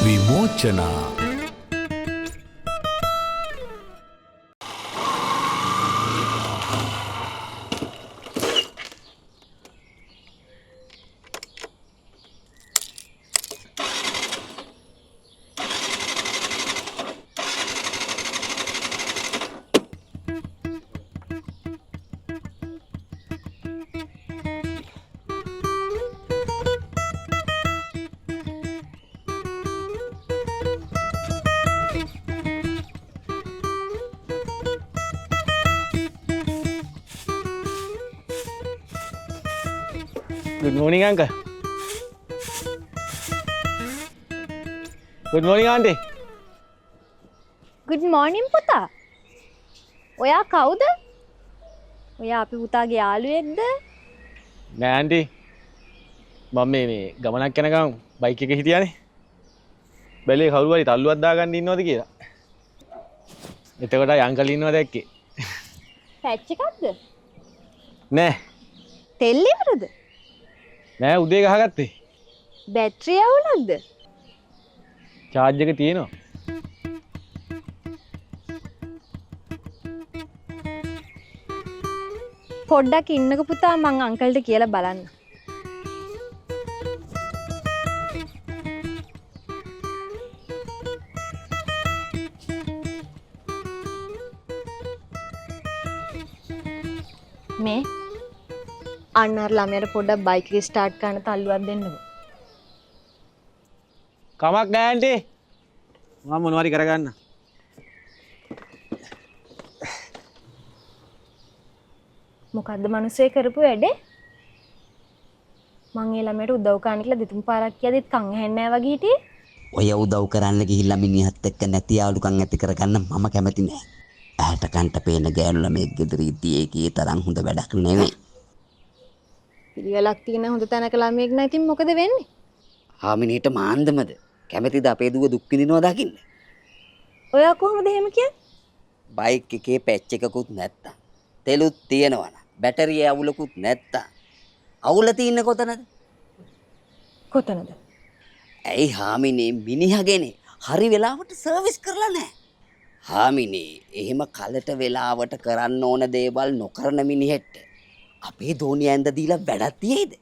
විමෝචනා Good morning, Uncle. Good morning, Auntie. good morning පුතා. ඔයා කවුද? ඔයා අපි පුතාගේ යාළුවෙක්ද? නෑ ආන්ටි. මම මේ ගමනක් යනකම් බයික් එකේ හිටියානේ. බැලුවේ කවුරු හරි තල්ලුවක් දාගන්න ඉන්නවද කියලා. එතකොටයි අංකල් ඉන්නව දැක්කේ. පැච් එකක්ද? නෑ. තෙල් ඉවරද? නෑ උදේ ගහගත්තේ. බැටරිය අවුලක්ද? චාර්ජ් එක තියෙනවා. පොඩ්ඩක් ඉන්නක පුතා මං අංකල්ට කියලා බලන්න. මේ අන්න අර ළමයට පොඩ්ඩක් බයික් එක ස්ටාර්ට් කරන්න තල්ලුවක් දෙන්නකෝ. කමක් නෑ ආන්ටි. මම මොනවා හරි කරගන්න. මොකද්ද මිනිස්සේ කරපු වැඩේ? මං ඒ ළමයට උදව් කරන්න කියලා දෙතුන් පාරක් කියද්දිත් කන් ඇහෙන්නේ නැහැ වගේ හිටියේ. ඔය උදව් කරන්න ගිහිල්ලා මිනිහත් එක්ක නැති යාළුකම් ඇති කරගන්න මම කැමති නෑ. ඇහැට කන්ට පේන ගෑනු ළමයෙක් ගෙදර ඉද්දී ඒකේ තරම් හොඳ වැඩක් නෙවෙයි. පිළිවෙලක් තියෙන හොඳ තැනක ළමයෙක් නම් ඉතින් මොකද වෙන්නේ? හාමිනේට මාන්දමද? කැමතිද අපේ දුව දුක් විඳිනවා දකින්න? ඔයා කොහොමද එහෙම කියන්නේ? බයික් එකේ පැච් එකකුත් නැත්තම්, තෙලුත් තියෙනවා නම්, බැටරියේ අවුලකුත් නැත්තම්, අවුල තියෙන්නේ කොතනද? කොතනද? ඇයි හාමිනේ මිනිහගෙන හරි වෙලාවට සර්විස් කරලා නැහැ? හාමිනේ එහෙම කලට වෙලාවට කරන්න ඕන දේවල් නොකරන මිනිහෙට අපේ දෝනිය ඇඳ දීලා වැඩක් තියෙයිද?